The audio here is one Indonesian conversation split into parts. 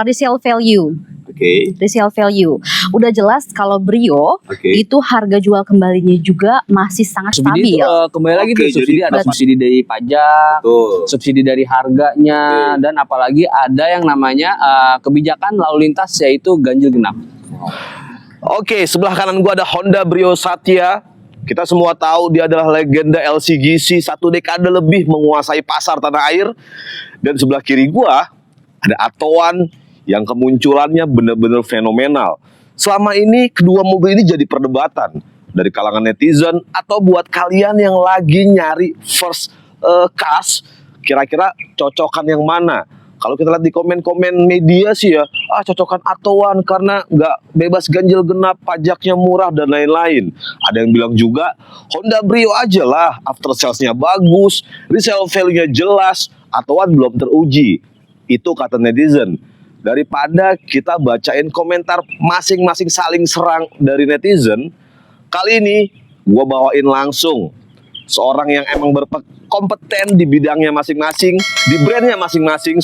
resale value. Oke. Resale value. Udah jelas kalau Brio itu harga jual kembalinya juga masih sangat stabil. Kembali lagi tuh subsidi, ada subsidi dari pajak, subsidi dari harganya, dan apalagi ada yang namanya kebijakan lalu lintas yaitu ganjil genap. Oke, sebelah kanan gua ada Honda Brio Satya. Kita semua tahu dia adalah legenda LCGC, 1 dekade lebih menguasai pasar tanah air. Dan sebelah kiri gua ada Atowan yang kemunculannya benar-benar fenomenal. Selama ini kedua mobil ini jadi perdebatan dari kalangan netizen atau buat kalian yang lagi nyari first cars, kira-kira cocokan yang mana? Kalau kita lihat di komen-komen media sih ya, cocokan Atowan karena nggak bebas ganjil genap, pajaknya murah dan lain-lain. Ada yang bilang juga Honda Brio aja lah, after sales-nya bagus, resale value-nya jelas, Atowan belum teruji. Itu kata netizen. Daripada kita bacain komentar masing-masing saling serang dari netizen, kali ini gue bawain langsung seorang yang emang berkompeten di bidangnya masing-masing, di brandnya masing-masing,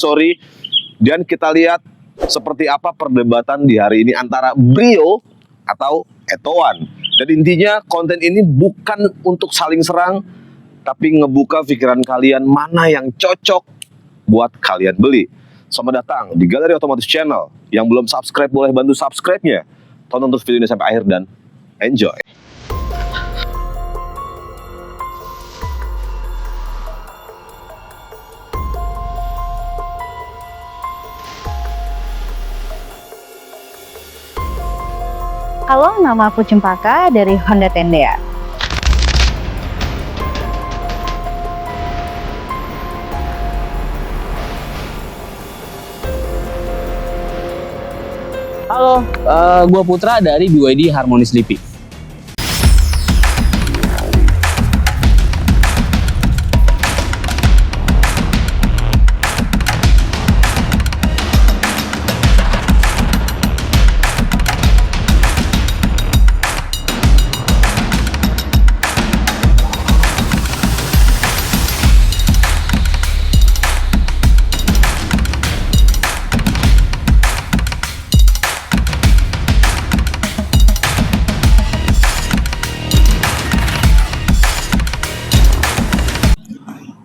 Dan kita lihat seperti apa perdebatan di hari ini antara Brio atau Atowan. Dan intinya konten ini bukan untuk saling serang, tapi ngebuka pikiran kalian mana yang cocok buat kalian beli. Selamat datang di Galeri Otomotif Channel. Yang belum subscribe boleh bantu subscribe-nya. Tonton terus video ini sampai akhir dan enjoy. Halo, nama aku Cempaka dari Honda Tendea. Halo, gue Putra dari BYD Harmony Sleepy.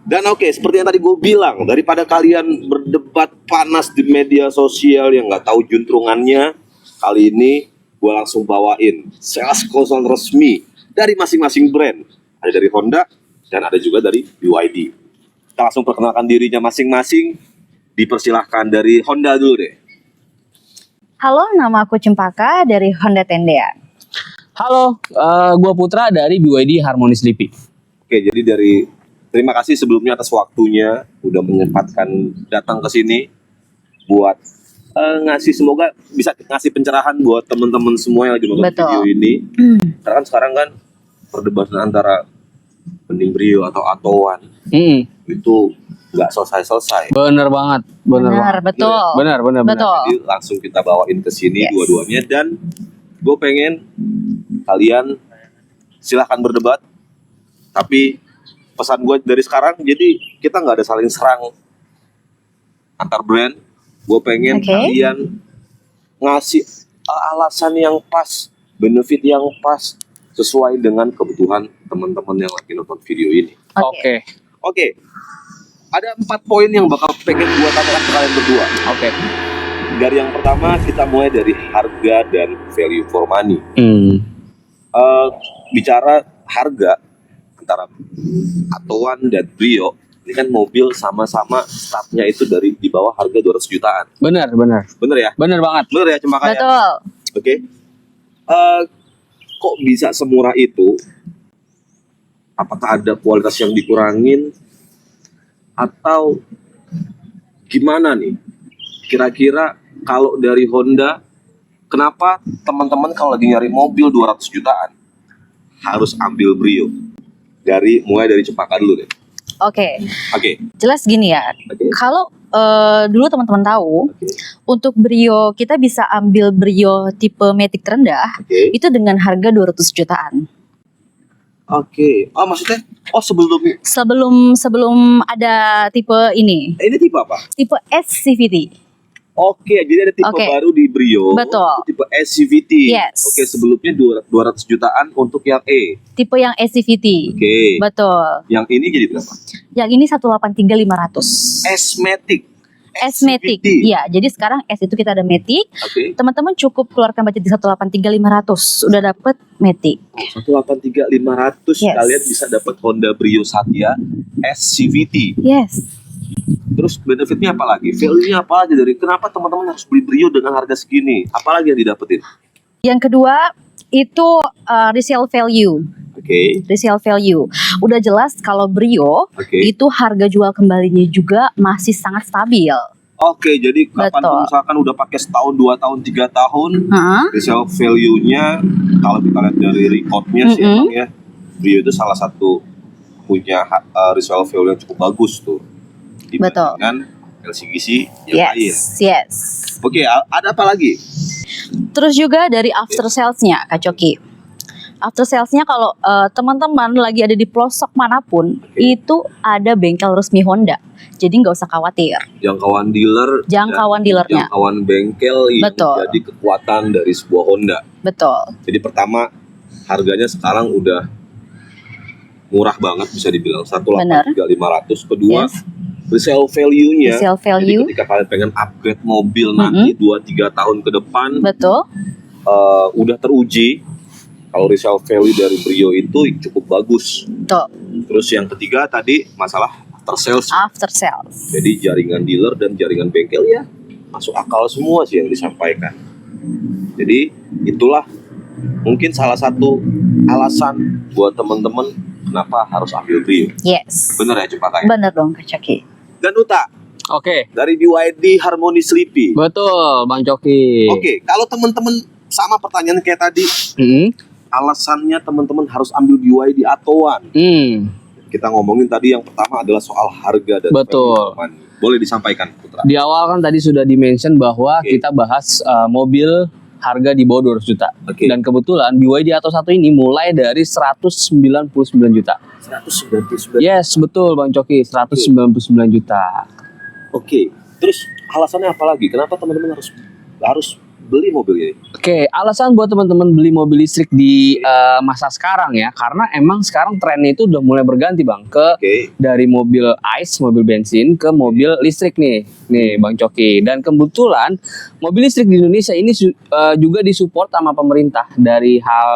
Dan oke, seperti yang tadi gue bilang, daripada kalian berdebat panas di media sosial yang nggak tahu juntrungannya, kali ini gue langsung bawain sales konsul resmi dari masing-masing brand. Ada dari Honda dan ada juga dari BYD. Kita langsung perkenalkan dirinya masing-masing. Dipersilahkan dari Honda dulu deh. Halo, nama aku Cempaka dari Honda Tendea. Halo, gue Putra dari BYD Harmony Sleepy. Oke, jadi terima kasih sebelumnya atas waktunya udah menyempatkan datang ke sini buat semoga bisa ngasih pencerahan buat teman-teman semua yang lagi nonton video ini. Karena kan sekarang kan perdebatan antara mending Brio atau Atowan itu nggak selesai. Bener banget, betul. Bener. Jadi langsung kita bawain ke sini dua-duanya dan gue pengen kalian silahkan berdebat, tapi pesan gue dari sekarang, jadi kita nggak ada saling serang antar brand. Gue pengen kalian ngasih alasan yang pas, benefit yang pas, sesuai dengan kebutuhan teman-teman yang lagi nonton video ini. Oke. Ada 4 poin yang bakal pengen gue tanyakan ke kalian berdua. Dari yang pertama, kita mulai dari harga dan value for money. Bicara harga, antara Atowan dan Brio, ini kan mobil sama-sama startnya itu dari di bawah harga 200 jutaan. Bener ya? Bener banget. Bener ya, Cempaka? Betul. Oke. Kok bisa semurah itu? Apakah ada kualitas yang dikurangin? Atau gimana nih? Kira-kira kalau dari Honda, kenapa teman-teman kalau lagi nyari mobil 200 jutaan harus ambil Brio? Mulai dari Cempaka dulu deh. Oke. Jelas gini ya. Kalau dulu teman-teman tahu, untuk Brio kita bisa ambil Brio tipe Matic terendah itu dengan harga 200 jutaan. Maksudnya sebelum ada tipe ini. Ini tipe apa? Tipe S CVT. Oke, jadi ada tipe Oke. baru di Brio. Betul. Tipe SCVT. Yes. Oke, sebelumnya 200 jutaan untuk yang E. Tipe yang SCVT. Oke. Betul. Yang ini jadi berapa? Yang ini 183.500. S-Matic. S-Matic. Iya, jadi sekarang S itu kita ada Matic. Oke. Teman-teman cukup keluarkan budget di 183.500. Udah dapet Matic. 183.500 Yes. kalian bisa dapat Honda Brio Satya SCVT. Yes. Terus benefitnya apa lagi? Value-nya apa lagi dari kenapa teman-teman harus beli Brio dengan harga segini? Apalagi yang didapetin? Yang kedua itu resale value. Oke. Resale value. Udah jelas kalau Brio Oke. itu harga jual kembalinya juga masih sangat stabil. Oke, jadi kapan Betul. misalkan udah pakai setahun, 2 tahun, 3 tahun, Heeh. resale value-nya kalau kita lihat dari recordnya sih emang ya Brio itu salah satu punya resale value yang cukup bagus tuh dibandingkan LCGC yang lain. Yes. Oke, ada apa lagi? Terus juga dari after sales-nya, Kak Coki. After sales-nya kalau teman-teman lagi ada di pelosok manapun, itu ada bengkel resmi Honda. Jadi nggak usah khawatir. Jangkauan dealer, Jangkauan dan dealernya. jangkauan bengkel yang Betul. jadi kekuatan dari sebuah Honda. Betul. Jadi pertama harganya sekarang udah murah banget bisa dibilang 183.500. Kedua, Yes. resale value-nya. Resale value. Jadi ketika kalian pengen upgrade mobil nanti 2-3 tahun ke depan Betul. udah teruji kalau resale value dari Brio itu cukup bagus. Betul. Terus yang ketiga tadi masalah after sales. After sales. Jadi jaringan dealer dan jaringan bengkel ya masuk akal semua sih yang disampaikan. Jadi itulah mungkin salah satu alasan buat teman-teman kenapa harus ambil Brio. Yes. Bener ya Cempaka? Bener dong Kak Coki. Dan Uta Oke, dari BYD Harmony Sleepy. betul Bang Coki. Oke, kalau teman-teman sama pertanyaan kayak tadi, Hmm. alasannya teman-teman harus ambil BYD Attoan. Kita ngomongin tadi yang pertama adalah soal harga dan Betul. value for money. Boleh disampaikan Putra. Di awal kan tadi sudah di-mention bahwa Oke. kita bahas mobil harga di bawah 200 juta. Oke. Dan kebetulan BYD Atto 1 ini mulai dari 199 juta. 199. Yes, betul Bang Coki, 199 juta. Oke. Terus alasannya apa lagi? Kenapa teman-teman harus beli mobil ini? Oke, alasan buat teman-teman beli mobil listrik di masa sekarang ya, karena emang sekarang trennya itu udah mulai berganti Bang ke Oke. dari mobil ICE, mobil bensin ke mobil listrik nih Bang Coki. Dan kebetulan mobil listrik di Indonesia ini juga disupport sama pemerintah dari hal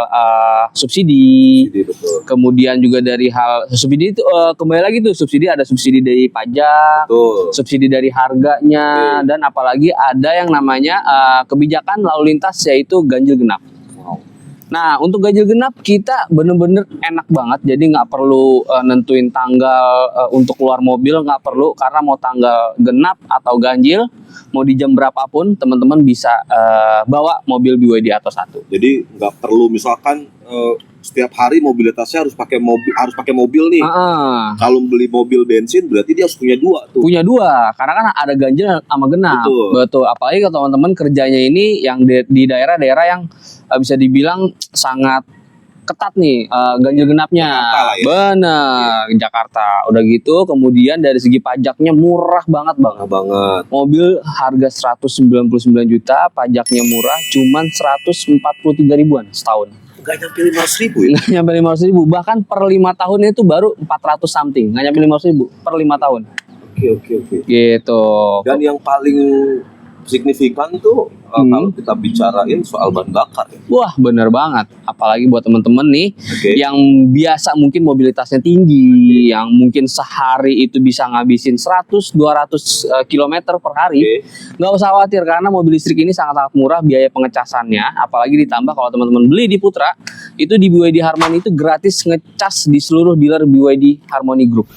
subsidi. Jadi betul. Kemudian juga dari hal subsidi itu kembali lagi tuh subsidi, ada subsidi dari pajak, Betul. subsidi dari harganya, dan apalagi ada yang namanya kebijakan lalu lintas yaitu ganjil genap. Wow. Nah, untuk ganjil genap kita bener-bener enak banget, jadi nggak perlu nentuin tanggal untuk keluar mobil, nggak perlu, karena mau tanggal genap atau ganjil, mau di jam berapapun teman-teman bisa bawa mobil BYD Atto 1. Jadi nggak perlu misalkan setiap hari mobilitasnya harus pakai mobil nih. Kalau beli mobil bensin berarti dia harus punya 2 tuh. Punya 2, karena kan ada ganjil sama genap. Betul. Apalagi kalau teman-teman kerjanya ini yang di daerah-daerah yang bisa dibilang sangat ketat nih ganjil genapnya. Jakarta lah ya. Bener, Jakarta. Udah gitu, kemudian dari segi pajaknya murah banget Bang. Murah banget. Mobil harga 199 juta, pajaknya murah, cuman 143 ribuan setahun. Nggak nyampe 500.000 ya? Nggak nyampe 500 ribu, bahkan per 5 tahunnya itu baru 400 something, nggak nyampe 500 ribu per 5 tahun. Oke. Gitu. Dan yang paling signifikan tuh kalau kita bicarain soal bahan bakar ya. Wah, bener banget. Apalagi buat temen-temen nih Oke. yang biasa mungkin mobilitasnya tinggi, yang mungkin sehari itu bisa ngabisin 100-200 km per hari. Oke. Nggak usah khawatir karena mobil listrik ini sangat-sangat murah biaya pengecasannya. Apalagi ditambah kalau teman-teman beli di Putra, itu di BYD Harmony itu gratis ngecas di seluruh dealer BYD Harmony Group.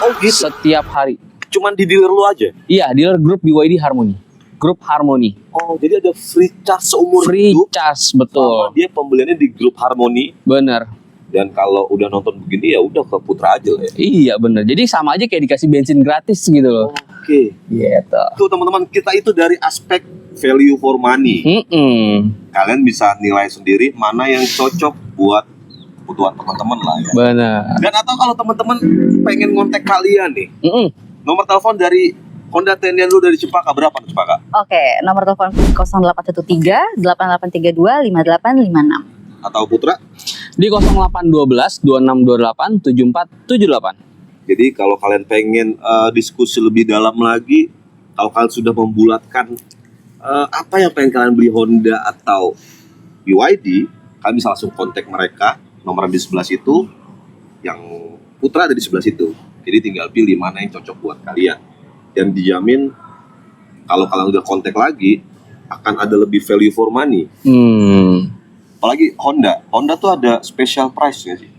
Oh gitu. Setiap hari. Cuman di dealer lu aja? Iya, dealer grup BYD Harmony. Grup Harmony. Oh, jadi ada free charge seumur Free hidup. charge, Sama betul. dia pembeliannya di grup Harmony. Bener. Dan kalau udah nonton begini ya udah ke Putra aja lah ya. Iya bener. Jadi sama aja kayak dikasih bensin gratis gitu loh. Oke. Gitu. Tuh teman-teman, kita itu dari aspek value for money. Kalian bisa nilai sendiri mana yang cocok buat kebutuhan teman-teman lah ya. Bener. Dan atau kalau teman-teman pengen ngontek kalian nih, nomor telepon dari Honda Tendian lu dari Cempaka berapa tuh Cempaka? Oke, nomor telepon 0813 8832 5856. Atau Putra? Di 0812 2628 7478. Jadi kalau kalian pengen diskusi lebih dalam lagi, kalau kalian sudah membulatkan apa yang pengen kalian beli Honda atau BYD, kalian bisa langsung kontak mereka, nomor di sebelah situ, yang Putra ada di sebelah situ. Jadi tinggal pilih mana yang cocok buat kalian. Dan dijamin kalau kalian udah kontak lagi, akan ada lebih value for money. Apalagi Honda tuh ada special price nggak sih?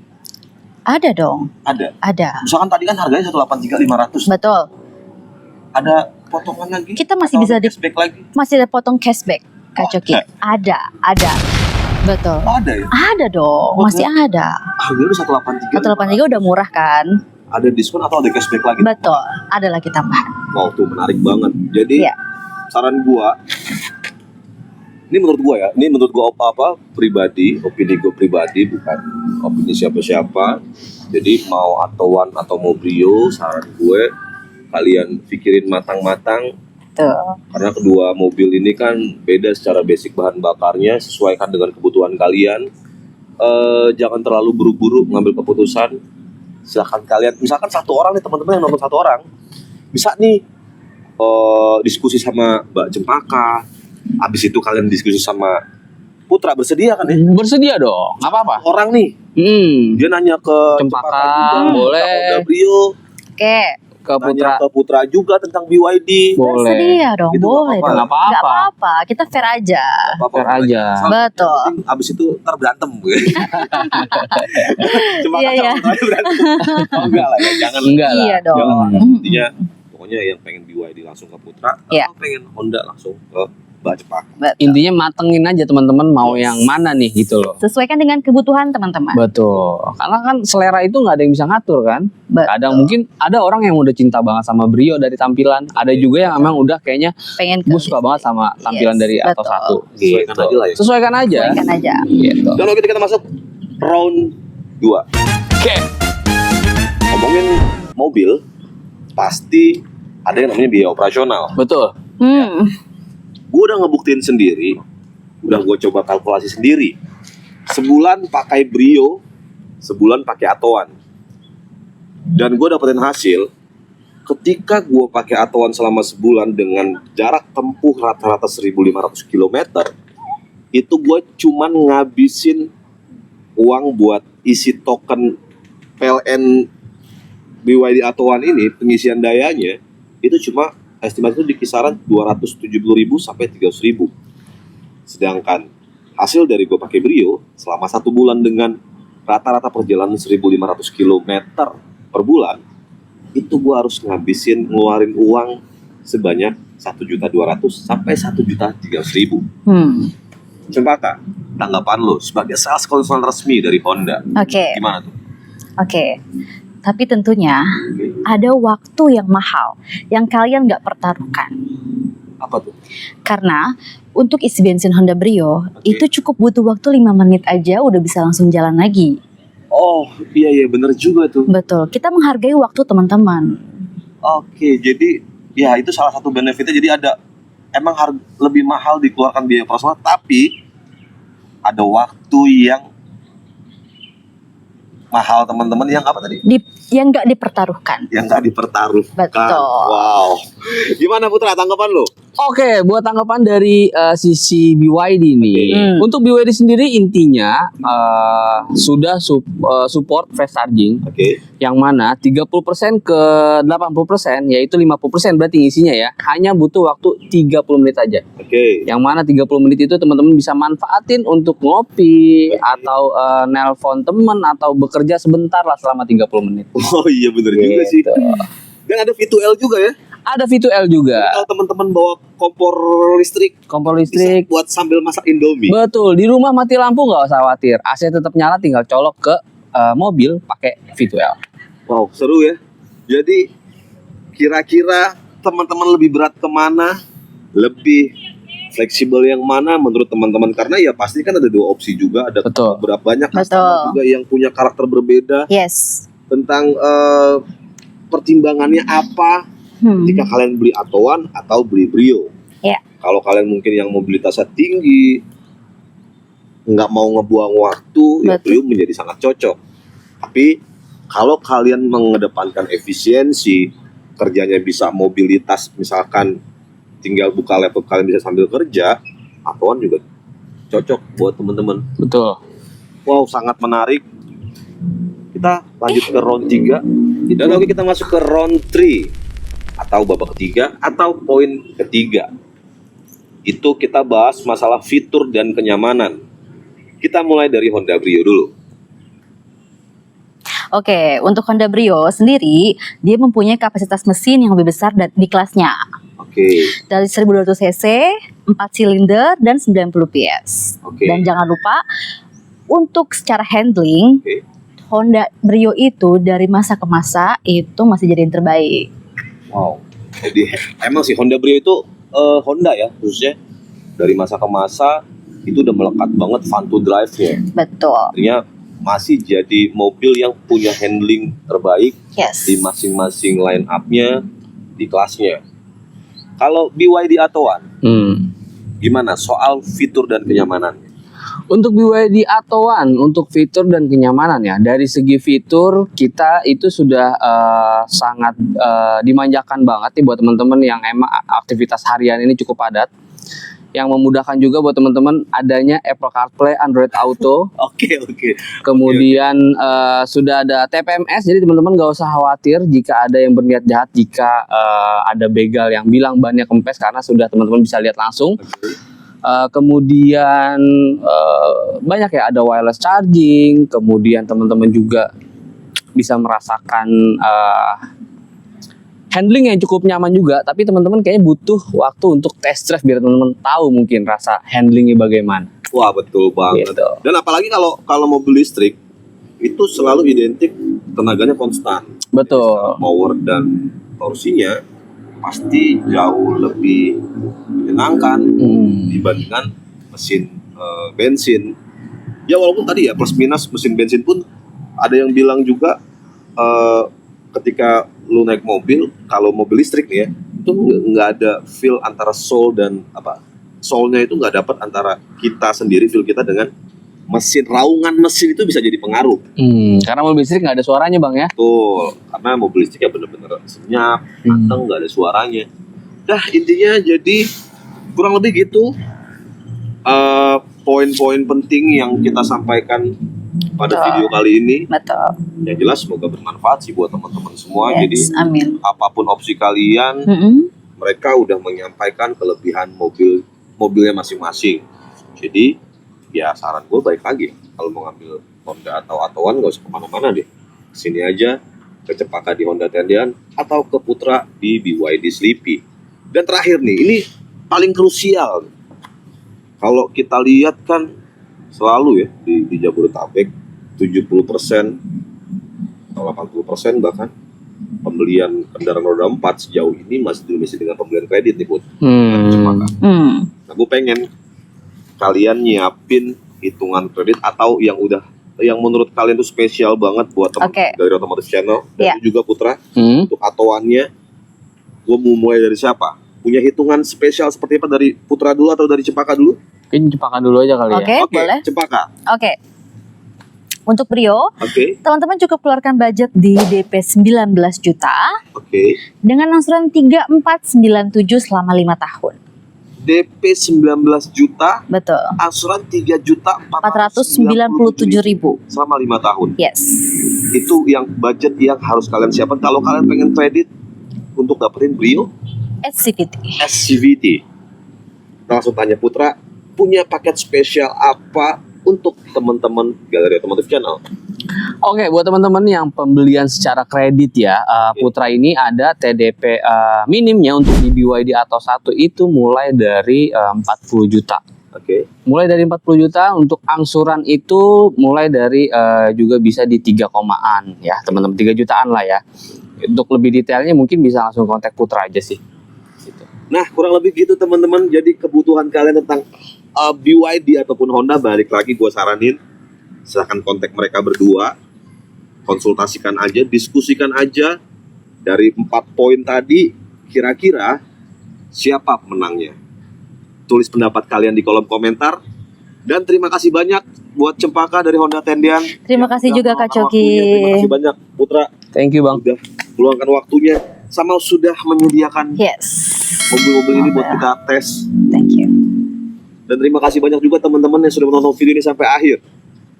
Ada dong. Ada. Misalkan tadi kan harganya 183.500. Betul. Ada potongan lagi? Kita masih Atau bisa ada cashback lagi? masih ada potong cashback, Kak Coki. Ada. Betul. Oh, ada ya? Ada dong, masih ada. Harganya udah 183. 183 udah murah kan? Ada diskon atau ada cashback lagi? Betul. Ada lagi tambahan. Wow, tuh menarik banget. Jadi Iya. saran gua, ini menurut gua apa pribadi, opini gua pribadi, bukan opini siapa-siapa. Jadi mau Atowan atau mau Brio, saran gue kalian pikirin matang-matang, Tuh. karena kedua mobil ini kan beda secara basic bahan bakarnya, sesuaikan dengan kebutuhan kalian. Jangan terlalu buru-buru mengambil keputusan. Silahkan kalian, misalkan satu orang nih, teman-teman yang nonton satu orang bisa nih diskusi sama Mbak Cempaka, habis itu kalian diskusi sama Putra, bersedia kan ya? Bersedia dong, nggak apa-apa. Orang nih dia nanya ke Cempaka, juga, boleh. ke Honda Brio, Oke. Ke nanya Putra ke Putra juga tentang BYD. boleh. Bersedia dong, Itu boleh nggak dong. apa-apa. Nggak Nggak apa-apa. apa-apa, kita fair aja. Fair aja. Betul. Abis itu ntar berantem gue. Cuma Iya, iya. berantem. Oh, enggak lah ya, jangan. Enggak lah. Iya dong. Jangan lah. Mm-mm. Intinya pokoknya yang pengen BYD langsung ke Putra, Iya. atau pengen Honda langsung ke Mbak Cempaka. Betul. Intinya matengin aja teman-teman mau yang mana nih gitu loh. Sesuaikan dengan kebutuhan teman-teman. Betul. Karena kan selera itu nggak ada yang bisa ngatur kan. Betul. Kadang mungkin ada orang yang udah cinta banget sama Brio dari tampilan. Ada juga yang emang udah kayaknya Pengen gue suka banget sama tampilan Yes, dari Atto betul. 1. Sesuaikan aja lah ya. Sesuaikan aja. Sesuaikan aja. Gitu. Dan lalu kita masuk round 2. Oke. Ngomongin mobil, pasti ada yang namanya biaya operasional. Betul. Gue udah ngebuktiin sendiri, udah gue coba kalkulasi sendiri. Sebulan pakai Brio, sebulan pakai Atowan. Dan gue dapetin hasil, ketika gue pakai Atowan selama sebulan dengan jarak tempuh rata-rata 1.500 km, itu gue cuman ngabisin uang buat isi token PLN BYD Atowan ini, pengisian dayanya, itu cuma estimasi itu di kisaran 270.000 sampai 300.000. Sedangkan hasil dari gue pakai Brio selama 1 bulan dengan rata-rata perjalanan 1.500 km per bulan, itu gue harus ngabisin ngeluarin uang sebanyak 1.200.000 sampai 1.300.000. Cempaka, tanggapan lo sebagai sales consultant resmi dari Honda, Oke. gimana tuh? Oke. Tapi tentunya ada waktu yang mahal yang kalian nggak pertaruhkan. Apa tuh? Karena untuk isi bensin Honda Brio itu cukup butuh waktu 5 menit aja udah bisa langsung jalan lagi. Oh iya bener juga tuh. Betul. Kita menghargai waktu teman-teman. Oke, jadi ya itu salah satu benefitnya. Jadi ada emang lebih mahal dikeluarkan biaya operasional, tapi ada waktu yang mahal teman-teman, yang apa tadi? Yang nggak dipertaruhkan. Yang nggak dipertaruhkan. Betul. Wow. Gimana Putra, tanggapan lo? Oke, buat tanggapan dari sisi BYD ini, untuk BYD sendiri intinya sudah support fast charging, Oke. yang mana 30% ke 80%, yaitu 50% berarti ngisinya ya, hanya butuh waktu 30 menit aja. Oke. Yang mana 30 menit itu teman-teman bisa manfaatin untuk ngopi, atau nelpon temen, atau bekerja sebentar lah selama 30 menit. Oh iya bener juga sih. Gitu. Dan ada V2L juga ya. Ada V2L juga, Kalau teman-teman bawa kompor listrik, kompor bisa listrik. buat sambil masak Indomie. Betul, di rumah mati lampu nggak usah khawatir, AC tetap nyala, tinggal colok ke mobil pakai V2L. Wow, seru ya. Jadi kira-kira teman-teman lebih berat kemana? Lebih fleksibel yang mana menurut teman-teman? Karena ya pasti kan ada 2 opsi juga. Ada Betul. beberapa banyak Betul. customer juga yang punya karakter berbeda Yes. tentang pertimbangannya apa. Ketika kalian beli Atoan atau beli Brio. Ya. Kalau kalian mungkin yang mobilitasnya tinggi, nggak mau ngebuang waktu, ya Betul. Brio menjadi sangat cocok. Tapi kalau kalian mengedepankan efisiensi, kerjanya bisa mobilitas, misalkan tinggal buka laptop kalian bisa sambil kerja, Atoan juga cocok buat teman-teman. Betul. Wow, sangat menarik. Kita lanjut ke round 3 dan oke, kita masuk ke round 3 atau babak ketiga atau poin ketiga. Itu kita bahas masalah fitur dan kenyamanan. Kita mulai dari Honda Brio dulu. Oke, untuk Honda Brio sendiri, dia mempunyai kapasitas mesin yang lebih besar di kelasnya. Oke. Dari 1200 cc, 4 silinder, dan 90 PS. Oke. Dan jangan lupa, untuk secara handling, Oke. Honda Brio itu dari masa ke masa itu masih jadi yang terbaik. Wow. Jadi emang sih Honda Brio itu Honda ya khususnya dari masa ke masa itu udah melekat banget fun to drive-nya. Betul. Artinya masih jadi mobil yang punya handling terbaik Yes. di masing-masing line up-nya di kelasnya. Kalau BYD Atoan, gimana soal fitur dan kenyamanan? Untuk BYD Atoan, untuk fitur dan kenyamanan ya, dari segi fitur kita itu sudah sangat dimanjakan banget nih buat teman-teman yang emang aktivitas harian ini cukup padat. Yang memudahkan juga buat teman-teman adanya Apple CarPlay, Android Auto. Oke. Kemudian sudah ada TPMS, jadi teman-teman gak usah khawatir jika ada yang berniat jahat, jika ada begal yang bilang bannya kempes, karena sudah teman-teman bisa lihat langsung. Kemudian banyak ya, ada wireless charging, kemudian teman-teman juga bisa merasakan handling yang cukup nyaman juga. Tapi teman-teman kayaknya butuh waktu untuk test drive biar teman-teman tahu mungkin rasa handlingnya bagaimana. Wah, betul banget. Gitu. Dan apalagi kalau mobil listrik itu selalu identik tenaganya konstan. Betul. Power dan torsinya pasti jauh lebih menyenangkan dibandingkan mesin bensin. Ya walaupun tadi ya plus minus mesin bensin pun ada yang bilang juga ketika lu naik mobil, kalau mobil listrik nih ya, itu nggak ada feel antara soul dan soulnya itu nggak dapat antara kita sendiri, feel kita dengan mesin. Raungan mesin itu bisa jadi pengaruh. Karena mobil listrik nggak ada suaranya bang ya. Betul, karena mobil listrik ya bener-bener senyap, mateng, nggak ada suaranya. Dah intinya jadi kurang lebih gitu poin-poin penting yang kita sampaikan pada Betul. video kali ini. Betul. Yang jelas semoga bermanfaat sih buat teman-teman semua. Yes, Jadi amin. apapun opsi kalian, mereka udah menyampaikan kelebihan mobilnya masing-masing. Jadi ya saran gue baik lagi, kalau mau ngambil Honda atau Atoan gak usah kemana-mana deh, sini aja ke Cepaka di Honda Tendian atau ke Putra di BYD Sleepy. Dan terakhir nih, ini paling krusial. Kalau kita lihat kan selalu ya di Jabodetabek 70% atau 80% bahkan pembelian kendaraan roda 4 sejauh ini masih didominasi dengan pembelian kredit nih Bud. Cepaka. Nah gue pengen kalian nyiapin hitungan kredit atau yang menurut kalian tuh spesial banget buat teman dari Otomotif Channel dan juga Putra. Untuk Atoannya gue mau mulai dari siapa? Punya hitungan spesial seperti apa, dari Putra dulu atau dari Cepaka dulu? Kayaknya Cepaka dulu aja kali ya. Oke, boleh. Cepaka. Oke. Untuk Brio, teman-teman cukup keluarkan budget di DP 19 juta dengan angsuran 3497 selama 5 tahun. DP 19 juta, betul. Angsuran 3.497.000 selama 5 tahun. Yes. Itu yang budget yang harus kalian siapkan kalau kalian pengen kredit untuk dapetin Brio SCVT. Kita langsung tanya Putra, punya paket spesial apa untuk teman-teman Galeri Otomotif Channel? Oke, buat teman-teman yang pembelian secara kredit ya, Putra ini ada TDP minimnya untuk di BYD Atto 1 itu mulai dari 40 juta. Mulai dari 40 juta, untuk angsuran itu mulai dari juga bisa di 3,an ya, teman-teman, 3 jutaan lah ya. Untuk lebih detailnya mungkin bisa langsung kontak Putra aja sih. Gitu. Nah, kurang lebih gitu teman-teman. Jadi kebutuhan kalian tentang BYD ataupun Honda, balik lagi gue saranin silahkan kontak mereka berdua, konsultasikan aja, diskusikan aja dari 4 poin tadi. kira-kira siapa pemenangnya? Tulis pendapat kalian di kolom komentar. Dan terima kasih banyak buat Cempaka dari Honda Tendian. Terima kasih juga Kak Coki. Terima kasih banyak Putra. Thank you Bang. Sudah meluangkan waktunya sama sudah menyediakan Yes. mobil-mobil ini buat kita tes. Thank you. Dan terima kasih banyak juga teman-teman yang sudah menonton video ini sampai akhir.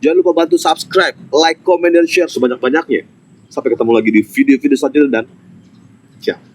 Jangan lupa bantu subscribe, like, comment, dan share sebanyak-banyaknya. Sampai ketemu lagi di video-video selanjutnya dan ciao.